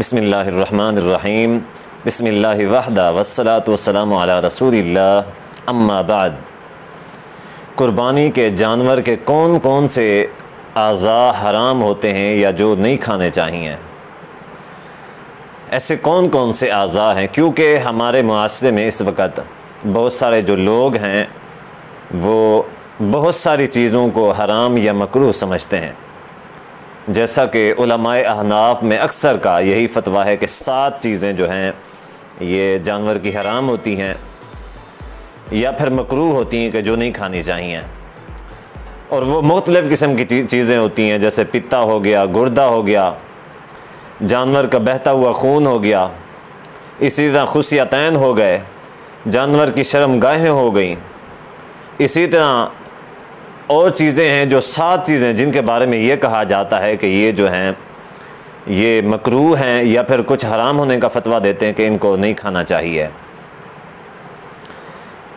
बिस्मिल्लाहिर्रहमानिर्रहीम बिस्मिल्लाहि वहदा वस्सलातु वस्सलामु अला रसूलिल्लाह अम्मा बाद। कुर्बानी के जानवर के कौन कौन से आज़ा हराम होते हैं या जो नहीं खाने चाहिए, ऐसे कौन कौन से आज़ा हैं? क्योंकि हमारे मुआशरे में इस वक्त बहुत सारे जो लोग हैं वो बहुत सारी चीज़ों को हराम या मकरूह समझते हैं। जैसा कि उलमाए अहनाफ में अक्सर का यही फतवा है कि 7 चीज़ें जो हैं ये जानवर की हराम होती हैं या फिर मकरूह होती हैं कि जो नहीं खानी चाहिए। और वो मुख्तलिफ़ किस्म की चीज़ें होती हैं, जैसे पित्ता हो गया, गुर्दा हो गया, जानवर का बहता हुआ खून हो गया, इसी तरह खुसियतैन हो गए, जानवर की शर्मगाहें हो गई। इसी तरह और चीज़ें हैं जो 7 चीज़ें जिनके बारे में ये कहा जाता है कि ये जो हैं ये मकरूह हैं या फिर कुछ हराम होने का फतवा देते हैं कि इनको नहीं खाना चाहिए।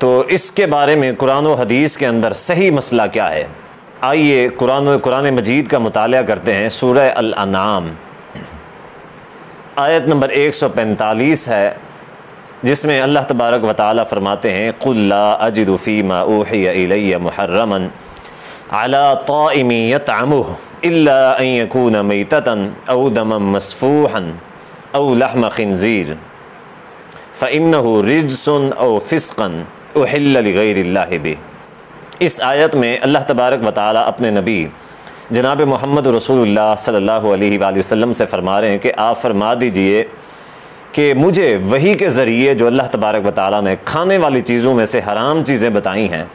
तो इसके बारे में कुरान और हदीस के अंदर सही मसला क्या है, आइए कुरान मजीद का मुताला करते हैं। सूरह अल-अनआम आयत नंबर 145 है, जिसमें अल्लाह तबारक व तआला फरमाते हैं, कुल ला अजिदु फीमा ऊहिया इलैया मुहर्रमन अला ताइमी यतअमुहु इल्ला अन यकून मैततन औ दमन मस्फूहन औ लहम खिंजीर फ़इन्नहु रिज्सुन औ फ़िस्क़न उहिल्ल लिग़ैरिल्लाहि बिह। इस आयत में अल्लाह तबारक व तआला अपने नबी जनाब मोहम्मद रसूलुल्लाह सल्लल्लाहु अलैहि वसल्लम से फरमा रहे हैं कि आप फरमा दीजिए कि मुझे वही के ज़रिए जो अल्लाह तबारक व तआला ने खाने वाली चीज़ों में से हराम चीज़ें बताई हैं,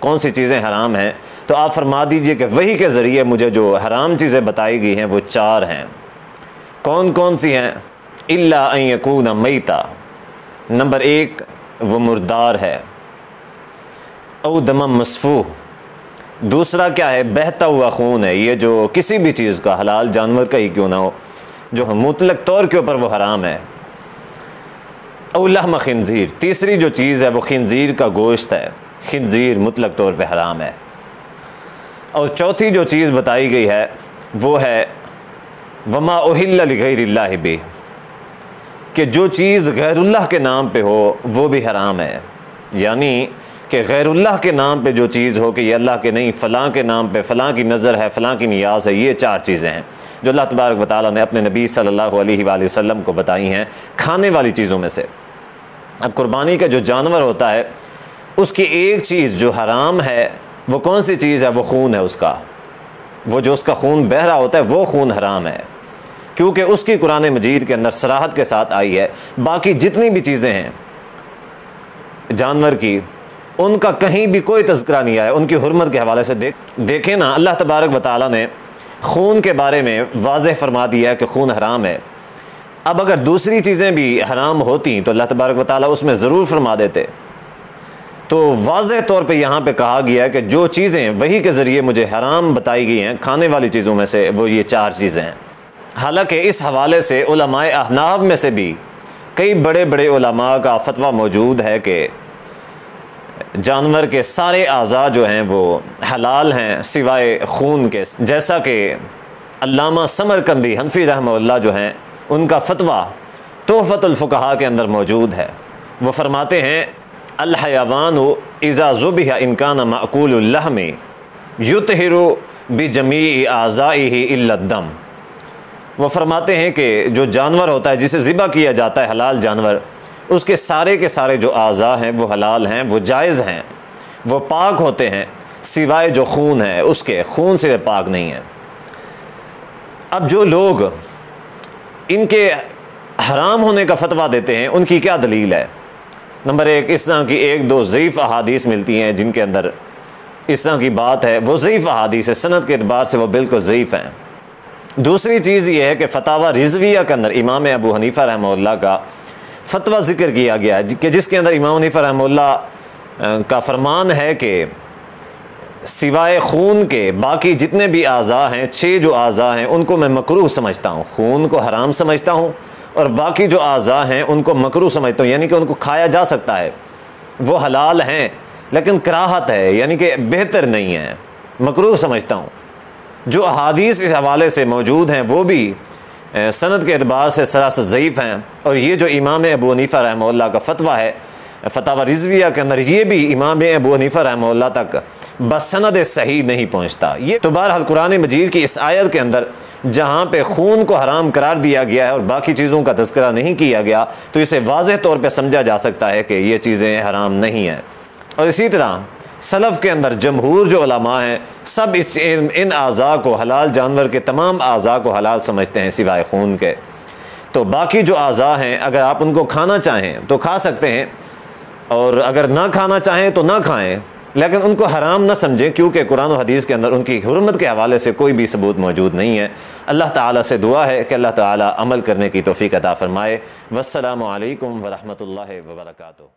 कौन सी चीज़ें हराम हैं, तो आप फरमा दीजिए कि वही के ज़रिए मुझे जो हराम चीज़ें बताई गई हैं वो 4 हैं। कौन कौन सी हैं? इल्ला अन यकून मैता, नंबर 1 वो मुर्दार है। औ दमम मस्फूह, दूसरा क्या है? बहता हुआ खून है। ये जो किसी भी चीज़ का, हलाल जानवर का ही क्यों ना हो, जो मुतलक तौर के ऊपर वो हराम है। औ लहम खिंजीर, तीसरी जो चीज़ है वो खिंजीर का गोश्त है, खिंजीर मुतलक तौर पे हराम है। और चौथी जो चीज़ बताई गई है वो है वमा उहिल्ल लिग़ैरिल्लाहि बिह, कि जो चीज़ गैरुल्लाह के नाम पे हो वो भी हराम है। यानी कि गैरुल्लाह के नाम पे जो चीज़ हो कि ये अल्लाह के नहीं, फ़लाँ के नाम पे, फ़लाँ की नज़र है, फ़लाँ की नियाज़ है, ये 4 चीज़ें हैं जो अल्लाह तबारक व तआला ने अपने नबी सल्लल्लाहु अलैहि वसल्लम को बताई हैं खाने वाली चीज़ों में से। अब कुर्बानी का जो जानवर होता है उसकी एक चीज़ जो हराम है वो कौन सी चीज़ है? वो खून है उसका। वो जो उसका खून बह रहा होता है वो खून हराम है, क्योंकि उसकी कुरान मजीद के अंदर सराहत के साथ आई है। बाकी जितनी भी चीज़ें हैं जानवर की, उनका कहीं भी कोई तज़किरा नहीं आया उनकी हुर्मत के हवाले से। देखें ना, अल्लाह तबारक व तआला ने खून के बारे में वाज़ेह फरमा दिया है कि खून हराम है। अब अगर दूसरी चीज़ें भी हराम होती तो अल्लाह तबारक व तआला उसमें ज़रूर फरमा देते। तो वाज़ेह तौर पे यहाँ पे कहा गया है कि जो चीज़ें वही के ज़रिए मुझे हराम बताई गई हैं खाने वाली चीज़ों में से वो ये 4 चीज़ें हैं। हालांकि इस हवाले से उलमाए अहनाफ में से भी कई बड़े बड़े उलमा का फतवा मौजूद है कि जानवर के सारे आज़ा जो हैं वो हलाल हैं सिवाय खून के। जैसा कि अल्लामा समरकंदी हनफी रहमहुल्लाह जो हैं उनका फतवा तोहफ़तुल फ़ुक़हा के अंदर मौजूद है। वो फरमाते हैं, अल हयावानु इज़ा ज़ुबिहा इन कान माअकूलुल लहमी युतहिरु बिजमीइ आज़ाइहि इल्ला दम। वो फरमाते हैं कि जो जानवर होता है जिसे ज़िबा किया जाता है, हलाल जानवर, उसके सारे के सारे जो आज़ा हैं वो हलाल हैं, वो जायज़ हैं, वो पाक होते हैं, सिवाय जो खून है उसके, खून से पाक नहीं है। अब जो लोग इनके हराम होने का फतवा देते हैं उनकी क्या दलील है? नंबर 1, इस तरह की 1-2 ज़ईफ़ अहादीस मिलती हैं जिनके अंदर इस तरह की बात है, वो ज़ईफ़ अहादीस है, सनद के एतबार से वो बिल्कुल ज़ईफ़ हैं। दूसरी चीज़ ये है कि फ़तावा रिज़विया के अंदर इमाम अबू हनीफ़ा रहमहुल्लाह का फतवा ज़िक्र किया गया है कि जिसके अंदर इमाम हनीफ़ा रहमहुल्लाह का फरमान है कि सिवाय खून के बाकी जितने भी आज़ा हैं, 6 जो आज़ा हैं उनको मैं मकरूह समझता हूँ, खून को हराम समझता हूँ और बाकी जो आज़ा हैं उनको मकरूह समझता हूँ, यानी कि उनको खाया जा सकता है, वो हलाल हैं लेकिन कराहत है, यानी कि बेहतर नहीं है, मकरूह समझता हूँ। जो अहादीस इस हवाले से मौजूद हैं वो भी सनद के एतबार से सरासर ज़ईफ़ हैं। और ये जो इमाम अबू हनीफ़ा रहमहुल्लाह का फ़तवा है फ़तावा रिज़विया के अंदर, ये भी इमाम अबू हनीफ़ा रहमहुल्लाह तक बसनद सही नहीं पहुँचता। ये तो बहरहाल कुरान मजीद की इस आयत के अंदर जहाँ पे खून को हराम करार दिया गया है और बाकी चीज़ों का तज़किरा नहीं किया गया, तो इसे वाज़ेह तौर पर समझा जा सकता है कि ये चीज़ें हराम नहीं हैं। और इसी तरह सलफ़ के अंदर जमहूर जो उलमा हैं सब इन आज़ा को हलाल, जानवर के तमाम आज़ा को हलाल समझते हैं सिवाय खून के। तो बाकी जो आज़ा हैं अगर आप उनको खाना चाहें तो खा सकते हैं, और अगर ना खाना चाहें तो ना खाएं, लेकिन उनको हराम ना समझें, क्योंकि कुरान और हदीस के अंदर उनकी हुर्मत के हवाले से कोई भी सबूत मौजूद नहीं है। अल्लाह ताला से दुआ है कि अल्लाह ताला अमल करने की तौफीक अता फ़रमाए। वस्सलामु अलैकुम व रहमतुल्लाहि व बरकातुहू।